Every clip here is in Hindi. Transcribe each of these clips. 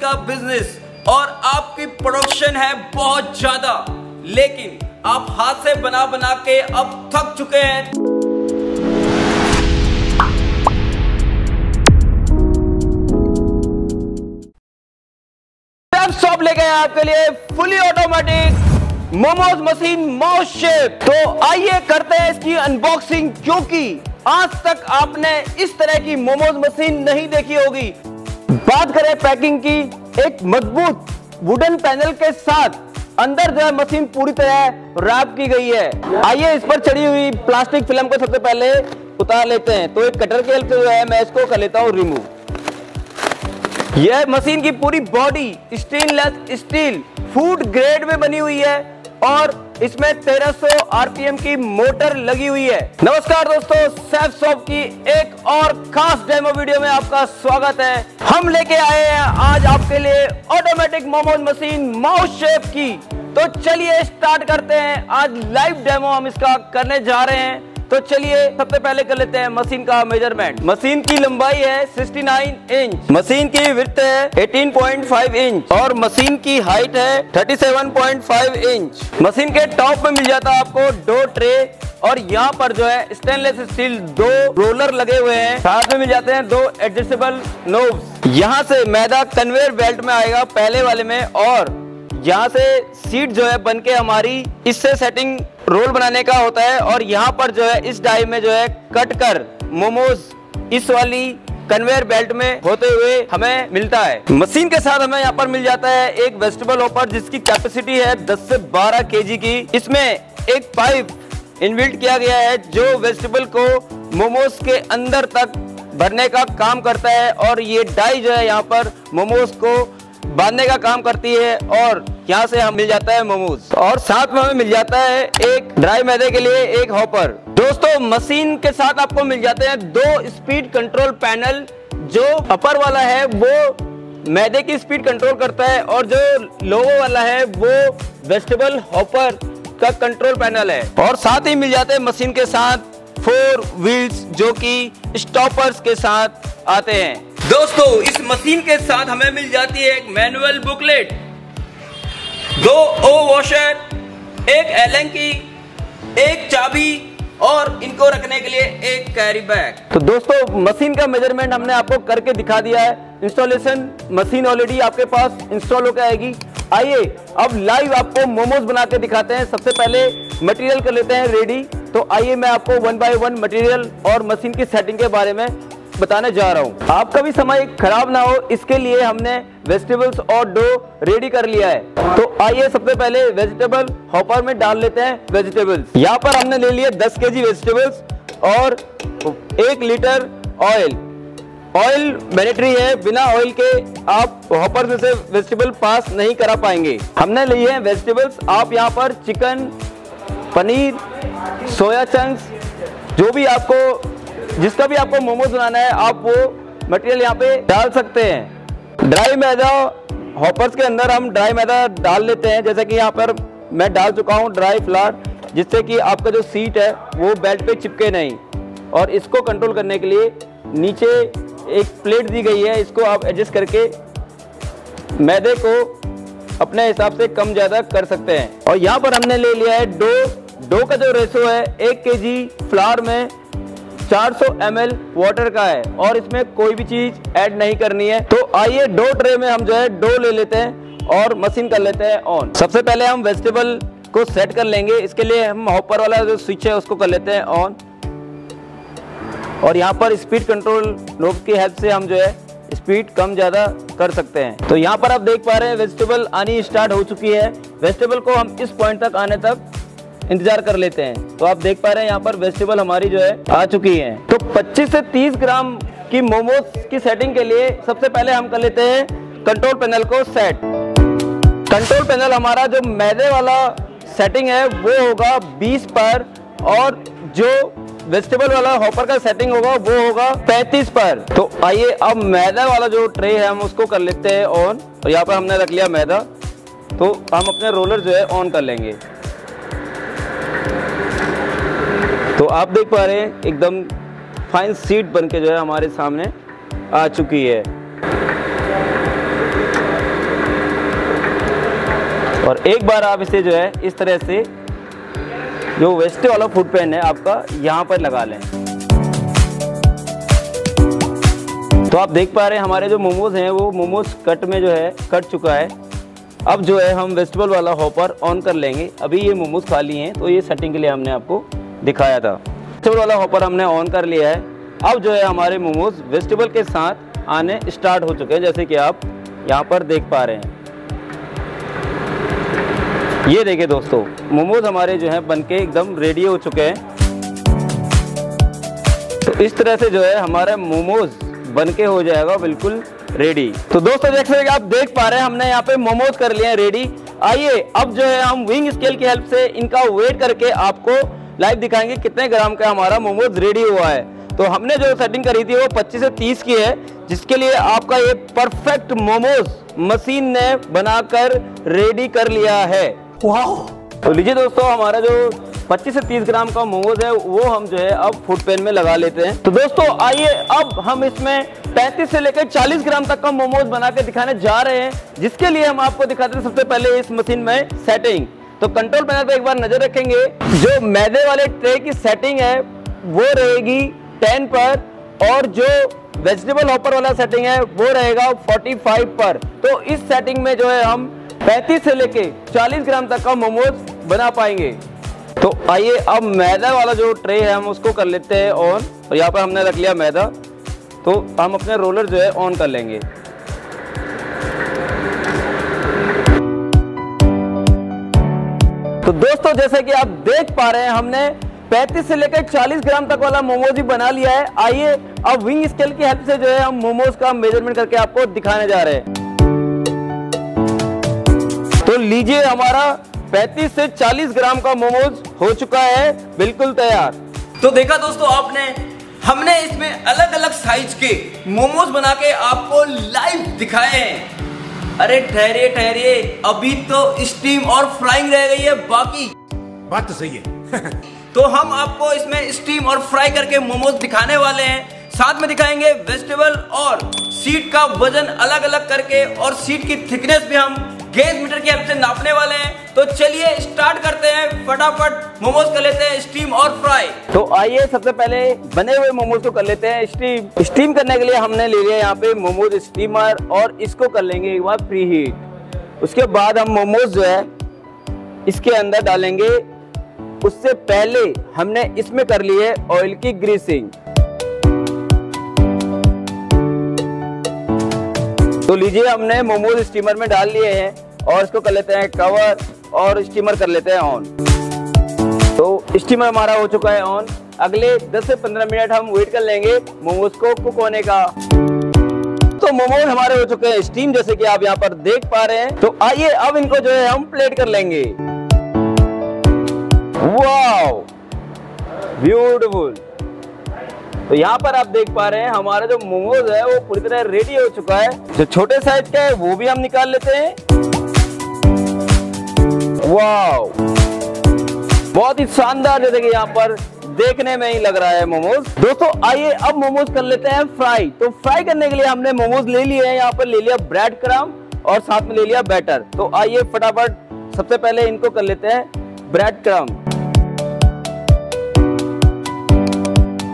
का बिजनेस और आपकी प्रोडक्शन है बहुत ज्यादा, लेकिन आप हाथ से बना बना के अब थक चुके हैं। शॉप लेके आए आपके लिए fully automatic momos machine mouse shape. तो आइए करते हैं इसकी अनबॉक्सिंग, क्योंकि आज तक आपने इस तरह की मोमोज मशीन नहीं देखी होगी। बात करें पैकिंग की, एक मजबूत वुडन पैनल के साथ अंदर जो है मशीन पूरी तरह रैप की गई है। आइए इस पर चढ़ी हुई प्लास्टिक फिल्म को सबसे पहले उतार लेते हैं। तो एक कटर की हेल्प से जो है मैं इसको कर लेता हूँ रिमूव। यह मशीन की पूरी body stainless steel food grade में बनी हुई है और इसमें 1300 आरपीएम की मोटर लगी हुई है। नमस्कार दोस्तों, सैफ शॉप की एक और खास डेमो वीडियो में आपका स्वागत है। हम लेके आए हैं आज आपके लिए automatic momos machine mouse shape की। तो चलिए स्टार्ट करते हैं। आज लाइव डेमो हम इसका करने जा रहे हैं। तो चलिए सबसे पहले कर लेते हैं मशीन का मेजरमेंट। मशीन की लंबाई है 69 इंच, मशीन की विड्थ है 18.5 इंच और मशीन की हाइट है 37.5 इंच। मशीन के टॉप में मिल जाता है आपको 2 ट्रे और यहाँ पर जो है स्टेनलेस स्टील 2 रोलर लगे हुए हैं। साथ में मिल जाते हैं 2 एडजस्टेबल नोब्स। यहाँ से मैदा कन्वेयर बेल्ट में आएगा पहले वाले में, और यहाँ से सीट जो है बनके हमारी इससे सेटिंग रोल बनाने का होता है। और यहाँ पर जो है इस डाई में जो है कट कर मोमोज इस वाली कन्वेयर बेल्ट में होते हुए हमें मिलता है। मशीन के साथ हमें यहाँ पर मिल जाता है एक वेजिटेबल हॉपर जिसकी कैपेसिटी है 10 से 12 केजी की। इसमें एक पाइप इनबिल्ट किया गया है जो वेजिटेबल को मोमोज के अंदर तक भरने का काम करता है, और ये डाई जो है यहाँ पर मोमोज को बांधने का काम करती है। और यहाँ से हम मिल जाता है मोमोज, और साथ में हमें मिल जाता है एक ड्राई मैदे के लिए एक हॉपर। दोस्तों मशीन के साथ आपको मिल जाते हैं 2 स्पीड कंट्रोल पैनल। जो अपर वाला है वो मैदे की स्पीड कंट्रोल करता है और जो लोअर वाला है वो वेजिटेबल हॉपर का कंट्रोल पैनल है। और साथ ही मिल जाते हैं मशीन के साथ 4 व्हील्स जो कि स्टॉपर्स के साथ आते हैं। दोस्तों इस मशीन के साथ हमें मिल जाती है एक मैनुअल बुकलेट, 2 ओ वॉशर, एक एलन की, एक चाबी और इनको रखने के लिए एक कैरी बैग। तो दोस्तों मशीन का मेजरमेंट हमने आपको करके दिखा दिया है। इंस्टॉलेशन मशीन ऑलरेडी आपके पास इंस्टॉल होकर आएगी। आइए अब लाइव आपको मोमोज बना के दिखाते हैं। सबसे पहले मटेरियल कर लेते हैं रेडी। तो आइए मैं आपको 1 बाय 1 मटेरियल और मशीन की सेटिंग के बारे में बताने जा रहा हूँ। आपका भी समय खराब ना हो, इसके लिए हमने वेजिटेबल्स और डो रेडी कर लिया है। तो आइए सबसे पहले वेजिटेबल हॉपर में डाल लेते हैं वेजिटेबल्स। यहाँ पर हमने ले लिए 10 केजी वेजिटेबल्स और 1 लीटर ऑयल। ऑयल मैंडेटरी है, बिना ऑयल के आप हॉपर से वेजिटेबल पास नहीं करा पाएंगे। हमने लिए हैं वेजिटेबल्स। आप यहाँ पर चिकन, पनीर, सोया चंक्स, जो भी आपको जिसका भी आपको मोमोज बनाना है आप वो मटेरियल यहाँ पे डाल सकते हैं। ड्राई मैदा हॉपर्स के अंदर हम ड्राई मैदा डाल लेते हैं, जैसे कि यहाँ पर मैं डाल चुका हूँ ड्राई फ्लावर, जिससे कि आपका जो सीट है वो बेल्ट पे चिपके नहीं। और इसको कंट्रोल करने के लिए नीचे एक प्लेट दी गई है, इसको आप एडजस्ट करके मैदे को अपने हिसाब से कम ज़्यादा कर सकते हैं। और यहाँ पर हमने ले लिया है डो का जो रेशो है 1 केजी फ्लावर में 400 ml वाटर का है, और इसमें कोई भी चीज ऐड नहीं करनी है। तो आइए डो ट्रे में हम जो है डो ले लेते हैं और मशीन कर लेते हैं ऑन। सबसे पहले हम वेजिटेबल को सेट कर लेंगे। इसके लिए हम हॉपर वाला जो स्विच है उसको कर लेते हैं ऑन, और यहाँ पर स्पीड कंट्रोल नोब की हेल्प से हम जो है स्पीड कम ज्यादा कर सकते हैं। तो यहाँ पर आप देख पा रहे हैं वेजिटेबल आनी स्टार्ट हो चुकी है। वेजिटेबल को हम इस पॉइंट तक आने तक इंतजार कर लेते हैं। तो आप देख पा रहे हैं यहाँ पर वेजिटेबल हमारी जो है आ चुकी है। तो 25 से 30 ग्राम की मोमोज की सेटिंग के लिए सबसे पहले हम कर लेते हैं कंट्रोल पैनल को सेट। कंट्रोल पैनल हमारा जो मैदे वाला सेटिंग है वो होगा 20 पर, और जो वेजिटेबल वाला हॉपर का सेटिंग होगा वो होगा 35 पर। तो आइए अब मैदा वाला जो ट्रे है हम उसको कर लेते हैं ऑन। और यहाँ पर हमने रख लिया मैदा, तो हम अपने रोलर जो है ऑन कर लेंगे। तो आप देख पा रहे हैं एकदम फाइन सीट बनके जो है हमारे सामने आ चुकी है। और एक बार आप इसे जो है इस तरह से जो वेस्ट वाला फूड पैन है आपका यहाँ पर लगा लें। तो आप देख पा रहे हैं हमारे जो मोमोज हैं वो मोमोज कट में जो है कट चुका है। अब जो है हम वेजिटेबल वाला हॉपर ऑन कर लेंगे। अभी ये मोमोज खाली हैं तो ये सेटिंग के लिए हमने आपको दिखाया था। वेजिटेबल वाला हॉपर हमने ऑन कर लिया है। अब जो है हमारे मोमोज वेजिटेबल के साथ आने स्टार्ट हो चुके हैं, जैसे कि आप यहाँ पर देख पा रहे हैं। ये देखिए दोस्तों, मोमोज हमारे जो है बनके एकदम रेडी हो चुके हैं। तो इस तरह से जो है हमारा मोमोज बनके हो जाएगा बिल्कुल रेडी। तो दोस्तों जैसे कि आप देख पा रहे हैं हमने यहाँ पे मोमोज कर लिए हैं रेडी। आइए अब जो है हम विंग स्केल की हेल्प से इनका वेट करके आपको लाइव दिखाएंगे कितने ग्राम का हमारा मोमोज रेडी हुआ है। तो हमने जो सेटिंग करी थी वो 25 से 30 की है, जिसके लिए आपका ये परफेक्ट मोमोज मशीन ने बनाकर रेडी कर लिया है। वाह! तो लीजिए दोस्तों, हमारा जो 25 से 30 ग्राम का मोमोज है वो हम जो है अब फूड पैन में लगा लेते हैं। तो दोस्तों आइए अब हम इसमें 35 से लेकर 40 ग्राम तक का मोमोज बना के दिखाने जा रहे हैं, जिसके लिए हम आपको दिखाते हैं सबसे पहले इस मशीन में सेटिंग। तो कंट्रोल पैनल पे एक बार नजर रखेंगे, जो मैदे वाले ट्रे की सेटिंग है वो रहेगी 10 पर, और जो वेजिटेबल हॉपर वाला सेटिंग है वो रहेगा 45 पर। तो इस सेटिंग में जो है हम 35 से लेके 40 ग्राम तक का मोमोज बना पाएंगे। तो आइए अब मैदा वाला जो ट्रे है हम उसको कर लेते हैं ऑन, और यहाँ पर हमने रख लिया मैदा। तो हम अपने रोलर जो है ऑन कर लेंगे। तो दोस्तों जैसे कि आप देख पा रहे हैं हमने 35 से लेकर 40 ग्राम तक वाला मोमोज ही बना लिया है। आइए अब विंग स्केल की हेल्प से जो है हम मोमोज का मेजरमेंट करके आपको दिखाने जा रहे हैं। तो लीजिए, हमारा 35 से 40 ग्राम का मोमोज हो चुका है बिल्कुल तैयार। तो देखा दोस्तों आपने, हमने इसमें अलग अलग साइज के मोमोज बना के आपको लाइव दिखाए हैं। अरे ठहरिए ठहरिए, अभी तो स्टीम और फ्राइंग रह गई है बाकी। बात तो सही है। तो हम आपको इसमें स्टीम और फ्राई करके मोमोज दिखाने वाले हैं। साथ में दिखाएंगे वेजिटेबल और सीट का वजन अलग अलग करके, और सीट की थिकनेस भी हम गेज मीटर की हेल्प से नापने वाले हैं। तो चलिए स्टार्ट करते हैं, फटाफट मोमोज कर लेते हैं स्टीम और फ्राई। तो आइए सबसे पहले बने हुए मोमोज को कर लेते हैं स्टीम। स्टीम करने के लिए हमने ले लिया यहाँ पे मोमोज स्टीमर, और इसको कर लेंगे एक बार प्री हीट। उसके बाद हम मोमोज जो है इसके अंदर डालेंगे। उससे पहले हमने इसमें कर ली है ऑयल की ग्रीसिंग। तो लीजिए, हमने मोमोज स्टीमर में डाल लिए हैं और इसको कर लेते हैं कवर, और स्टीमर कर लेते हैं ऑन। तो स्टीमर हमारा हो चुका है ऑन। अगले 10 से 15 मिनट हम वेट कर लेंगे मोमोज को कुक होने का। तो मोमोज हमारे हो चुके हैं स्टीम, जैसे कि आप यहाँ पर देख पा रहे हैं। तो आइए अब इनको जो है हम प्लेट कर लेंगे। Wow, beautiful. तो यहाँ पर आप देख पा रहे हैं हमारा जो मोमोज है वो पूरी तरह रेडी हो चुका है। जो छोटे साइज का है वो भी हम निकाल लेते हैं। वाओ, बहुत ही शानदार, जैसे कि यहाँ पर देखने में ही लग रहा है मोमोज। दोस्तों आइए अब मोमोज कर लेते हैं फ्राई। तो फ्राई करने के लिए हमने मोमोज ले लिए हैं। यहाँ पर ले लिया ब्रेड क्रम्ब और साथ में ले लिया बैटर। तो आइए फटाफट सबसे पहले इनको कर लेते हैं ब्रेड क्रम्ब।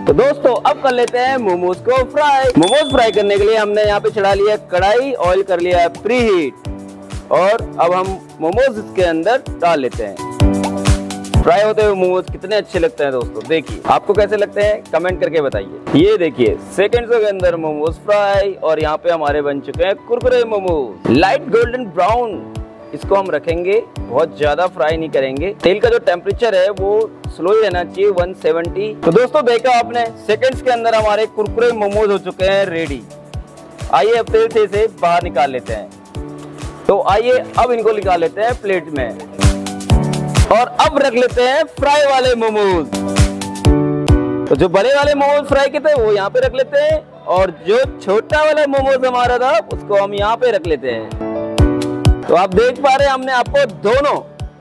तो दोस्तों अब कर लेते हैं मोमोज को फ्राई। मोमोज फ्राई करने के लिए हमने यहाँ पे चढ़ा लिया कढ़ाई, ऑयल कर लिया है प्री हीट, और अब हम मोमोज इसके अंदर डाल लेते हैं। फ्राई होते हुए मोमोज कितने अच्छे लगते हैं दोस्तों, देखिए आपको कैसे लगते हैं कमेंट करके बताइए। ये देखिए सेकंड्स के अंदर मोमोज फ्राई, और यहाँ पे हमारे बन चुके हैं Kurkure momos light golden brown. इसको हम रखेंगे, बहुत ज्यादा फ्राई नहीं करेंगे। तेल का जो टेम्परेचर है वो स्लो ही रहना चाहिए, 170। तो दोस्तों देखा आपने, सेकंड्स के अंदर हमारे कुरकुरे मोमोज हो चुके हैं रेडी। आइए अब तेल से इसे बाहर निकाल लेते हैं। तो आइए अब इनको निकाल लेते हैं प्लेट में, और अब रख लेते हैं फ्राई वाले मोमोज। तो जो बड़े वाले मोमोज फ्राई के थे वो यहाँ पे रख लेते हैं, और जो छोटा वाला मोमोज हमारा था उसको हम यहाँ पे रख लेते हैं। तो आप देख पा रहे हैं हमने आपको दोनों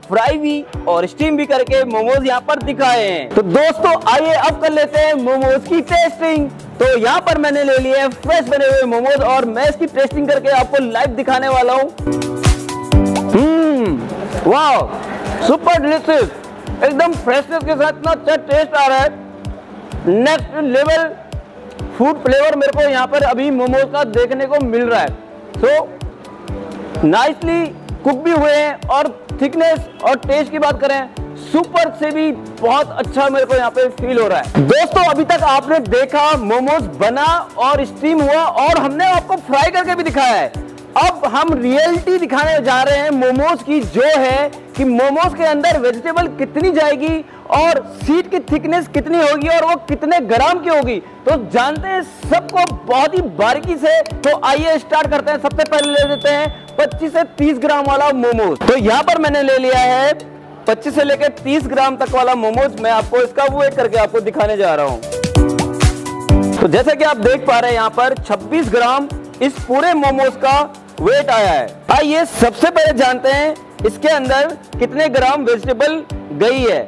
फ्राई भी और स्टीम भी करके मोमोज यहाँ पर दिखाए हैं। तो दोस्तों आइए अब कर लेते हैं मोमोज की टेस्टिंग। तो यहाँ पर मैंने ले लिए हैं फ्रेश बने हुए मोमोज, और मैं इसकी टेस्टिंग करके आपको लाइव दिखाने वाला हूँ। वाह, सुपर डिलीशियस, एकदम फ्रेशनेस के साथ इतना अच्छा टेस्ट आ रहा है। नेक्स्ट लेवल फूड फ्लेवर मेरे को यहाँ पर अभी मोमोज का देखने को मिल रहा है। सो नाइसली कुक भी हुए हैं और थिकनेस और टेस्ट की बात करें सुपर से भी बहुत अच्छा मेरे को यहाँ पे फील हो रहा है। दोस्तों अभी तक आपने देखा मोमोज बना और स्टीम हुआ और हमने आपको फ्राई करके भी दिखाया है। अब हम रियलिटी दिखाने जा रहे हैं मोमोज की, जो है कि मोमोज के अंदर वेजिटेबल कितनी जाएगी और सीट की थिकनेस कितनी होगी और वो कितने ग्राम की होगी। तो जानते हैं सबको बहुत ही बारीकी से। तो आइए स्टार्ट करते हैं। सबसे पहले ले लेते हैं 25 से 30 ग्राम वाला मोमोज। तो यहाँ पर मैंने ले लिया है 25 से लेकर 30 ग्राम तक वाला मोमोज। मैं आपको इसका वेट करके आपको दिखाने जा रहा हूँ। तो जैसे कि आप देख पा रहे हैं यहाँ पर 26 ग्राम इस पूरे मोमोज का वेट आया है। आइए सबसे पहले जानते हैं इसके अंदर कितने ग्राम वेजिटेबल गई है।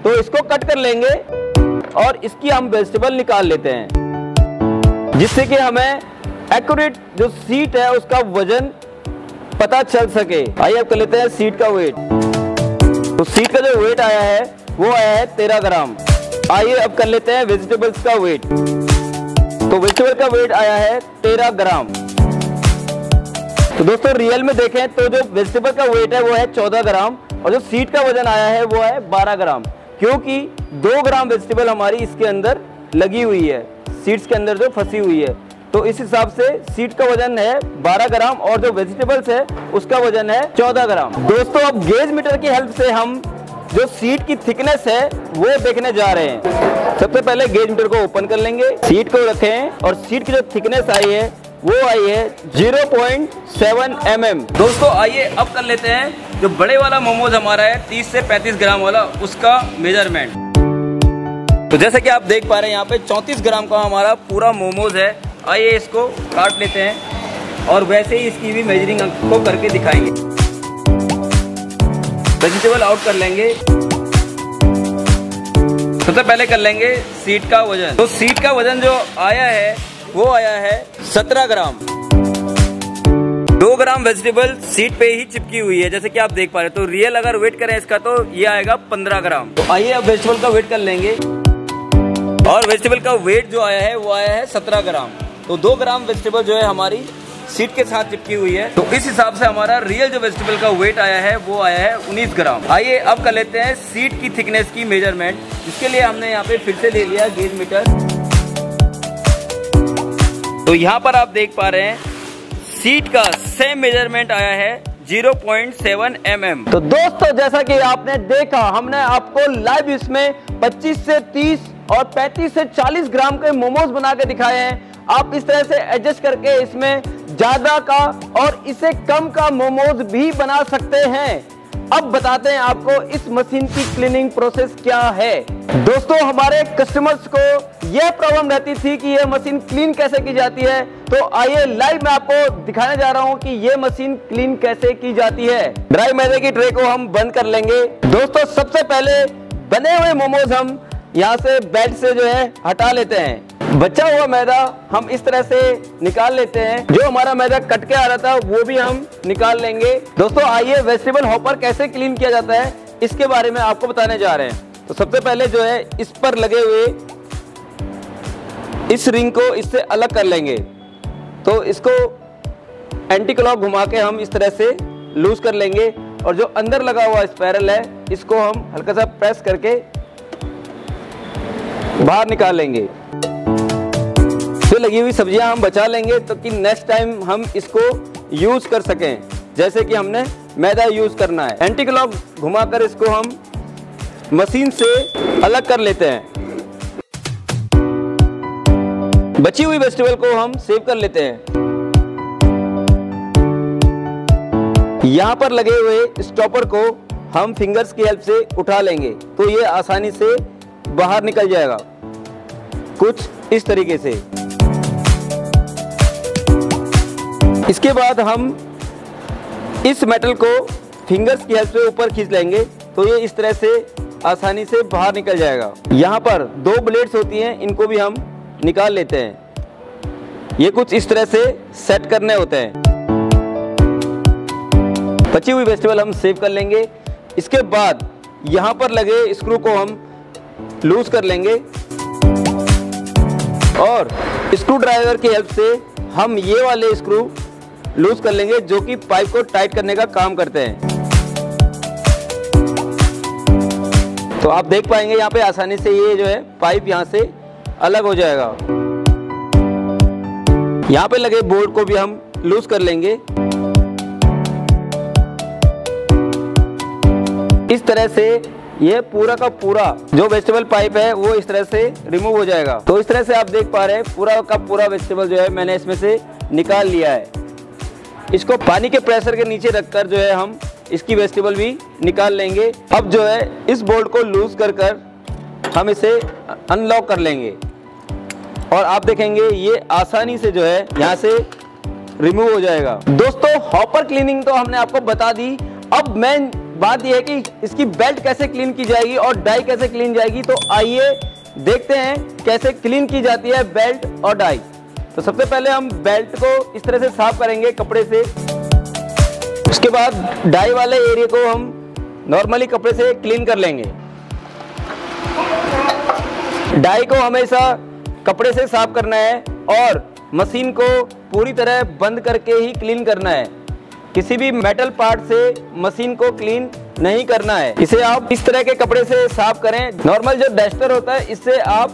तो इसको कट कर लेंगे और इसकी हम वेजिटेबल निकाल लेते हैं, जिससे कि हमें एक्यूरेट जो सीट है उसका वजन पता चल सके। आइए अब कर लेते हैं सीट का वेट। तो सीट का जो वेट आया है वो आया है 13 ग्राम। आइए अब कर लेते हैं वेजिटेबल्स का वेट। तो वेजिटेबल का वेट आया है 13 ग्राम। तो दोस्तों रियल में देखें तो जो वेजिटेबल का वेट है वो है 14 ग्राम और जो सीट का वजन आया है वो है 12 ग्राम, क्योंकि 2 ग्राम वेजिटेबल हमारी इसके अंदर लगी हुई है, सीड्स के अंदर जो फंसी हुई है। तो इस हिसाब से सीट का वजन है 12 ग्राम और जो वेजिटेबल्स है उसका वजन है 14 ग्राम। दोस्तों अब गेज मीटर की हेल्प से हम जो सीट की थिकनेस है वो देखने जा रहे हैं। सबसे पहले गेज मीटर को ओपन कर लेंगे, सीट को रखें और सीट की जो थिकनेस आई है वो आई है 0.7 mm। दोस्तों आइए अब कर लेते हैं जो बड़े वाला मोमोज हमारा है 30 से 35 ग्राम वाला, उसका मेजरमेंट। तो जैसे कि आप देख पा रहे हैं यहाँ पे 34 ग्राम का हमारा पूरा मोमोज है। आइए इसको काट लेते हैं और वैसे ही इसकी भी मेजरिंग को करके दिखाएंगे। वेजिटेबल आउट कर लेंगे। सबसे पहले कर लेंगे सीट का वजन। तो सीट का वजन जो आया है वो आया है 17 ग्राम। 2 ग्राम वेजिटेबल सीट पे ही चिपकी हुई है जैसे कि आप देख पा रहे हैं। तो रियल अगर वेट करें इसका तो ये आएगा 15 ग्राम। तो आइए अब वेजिटेबल का वेट कर लेंगे और वेजिटेबल का वेट जो आया है वो आया है 17 ग्राम। तो 2 ग्राम वेजिटेबल जो है हमारी सीट के साथ चिपकी हुई है। तो इस हिसाब से हमारा रियल जो वेजिटेबल का वेट आया है वो आया है 19 ग्राम। आइए अब कर लेते हैं सीट की थिकनेस की मेजरमेंट। इसके लिए हमने यहाँ पे फिर से ले लिया गेज मीटर। तो यहाँ पर आप देख पा रहे हैं सीट का सेम मेजरमेंट आया है 0.7 mm। तो दोस्तों जैसा कि आपने देखा हमने आपको लाइव इसमें 25 से 30 और 35 से 40 ग्राम के मोमोज बना के दिखाए हैं। आप इस तरह से एडजस्ट करके इसमें ज्यादा का और इसे कम का मोमोज भी बना सकते हैं। अब बताते हैं आपको इस मशीन की क्लीनिंग प्रोसेस क्या है। दोस्तों हमारे कस्टमर्स को यह प्रॉब्लम रहती थी कि यह मशीन क्लीन कैसे की जाती है। तो आइए लाइव मैं आपको दिखाने जा रहा हूं कि यह मशीन क्लीन कैसे की जाती है। ड्राई मैदे की ट्रे को हम बंद कर लेंगे। दोस्तों सबसे पहले बने हुए मोमोज हम यहाँ से बेड से जो है हटा लेते हैं। बचा हुआ मैदा हम इस तरह से निकाल लेते हैं। जो हमारा मैदा कट के आ रहा था वो भी हम निकाल लेंगे। दोस्तों आइए वेजिटेबल हॉपर कैसे क्लीन किया जाता है इसके बारे में आपको बताने जा रहे हैं। तो सबसे पहले जो है इस पर लगे हुए इस रिंग को इससे अलग कर लेंगे। तो इसको एंटी क्लॉक घुमा के हम इस तरह से लूज कर लेंगे और जो अंदर लगा हुआ स्पाइरल है इसको हम हल्का सा प्रेस करके बाहर निकाल लेंगे। तो लगी हुई सब्जियां हम बचा लेंगे तो कि नेक्स्ट टाइम हम इसको यूज कर सकें, जैसे कि हमने मैदा यूज करना है। एंटी क्लॉक घुमाकर इसको हम मशीन से अलग कर लेते हैं। बची हुई वेजिटेबल को हम सेव कर लेते हैं। यहां पर लगे हुए स्टॉपर को हम फिंगर्स की हेल्प से उठा लेंगे तो ये आसानी से बाहर निकल जाएगा, कुछ इस तरीके से। इसके बाद हम इस मेटल को फिंगर्स की हेल्प से ऊपर खींच लेंगे तो ये इस तरह से आसानी से बाहर निकल जाएगा। यहाँ पर 2 ब्लेड्स होती हैं, इनको भी हम निकाल लेते हैं। ये कुछ इस तरह से सेट करने होते हैं। बची हुई वेजिटेबल हम सेव कर लेंगे। इसके बाद यहाँ पर लगे स्क्रू को हम लूज कर लेंगे और स्क्रू ड्राइवर की हेल्प से हम ये वाले स्क्रू लूज कर लेंगे जो कि पाइप को टाइट करने का काम करते हैं। तो आप देख पाएंगे यहाँ पे आसानी से ये जो है पाइप यहाँ से अलग हो जाएगा। यहाँ पे लगे बोल्ट को भी हम लूज कर लेंगे। इस तरह से ये पूरा का पूरा जो वेजिटेबल पाइप है वो इस तरह से रिमूव हो जाएगा। तो इस तरह से आप देख पा रहे हैं पूरा का पूरा वेजिटेबल जो है मैंने इसमें से निकाल लिया है। इसको पानी के प्रेशर के नीचे रखकर जो है हम इसकी वेजिटेबल भी निकाल लेंगे। अब जो है इस बोल्ट को लूज कर हम इसे अनलॉक कर लेंगे और आप देखेंगे ये आसानी से जो है यहाँ से रिमूव हो जाएगा। दोस्तों हॉपर क्लीनिंग तो हमने आपको बता दी। अब मेन बात यह है कि इसकी बेल्ट कैसे क्लीन की जाएगी और डाई कैसे क्लीन जाएगी। तो आइए देखते हैं कैसे क्लीन की जाती है बेल्ट और डाई। तो सबसे पहले हम बेल्ट को इस तरह से साफ करेंगे कपड़े से। उसके बाद डाई वाले एरिया को हम नॉर्मली कपड़े से क्लीन कर लेंगे। डाई को हमेशा कपड़े से साफ करना है और मशीन को पूरी तरह बंद करके ही क्लीन करना है। किसी भी मेटल पार्ट से मशीन को क्लीन नहीं करना है। इसे आप इस तरह के कपड़े से साफ करें। नॉर्मल जो डस्टर होता है इससे आप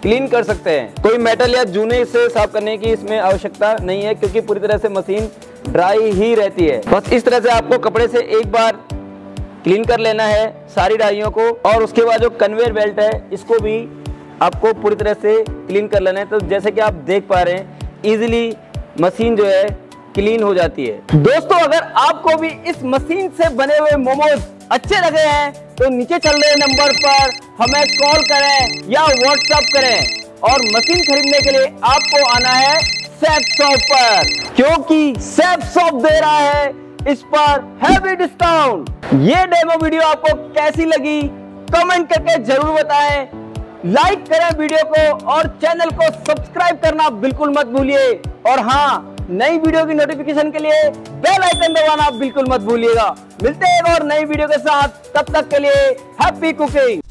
क्लीन कर सकते हैं। कोई मेटल या जूने से साफ करने की इसमें आवश्यकता नहीं है क्योंकि पूरी तरह से मशीन ड्राई ही रहती है। बस इस तरह से आपको कपड़े से एक बार क्लीन कर लेना है सारी डाइयों को और उसके बाद जो कन्वेयर बेल्ट है इसको भी आपको पूरी तरह से क्लीन कर लेना है। तो जैसे कि आप देख पा रहे हैं इजीली मशीन जो है क्लीन हो जाती है। दोस्तों अगर आपको भी इस मशीन से बने हुए मोमोज अच्छे लगे हैं तो नीचे चल रहे नंबर पर हमें कॉल करें या व्हाट्सएप करें और मशीन खरीदने के लिए आपको आना है सैफ शॉप पर क्योंकि सैफ शॉप दे रहा है इस पर हैवी डिस्काउंट। ये डेमो वीडियो आपको कैसी लगी कमेंट करके जरूर बताएं। लाइक करें वीडियो को और चैनल को सब्सक्राइब करना बिल्कुल मत भूलिए और हाँ नई वीडियो की नोटिफिकेशन के लिए बेल आइकन दबाना बिल्कुल मत भूलिएगा। मिलते हैं एक और नई वीडियो के साथ, तब तक के लिए हैप्पी कुकिंग।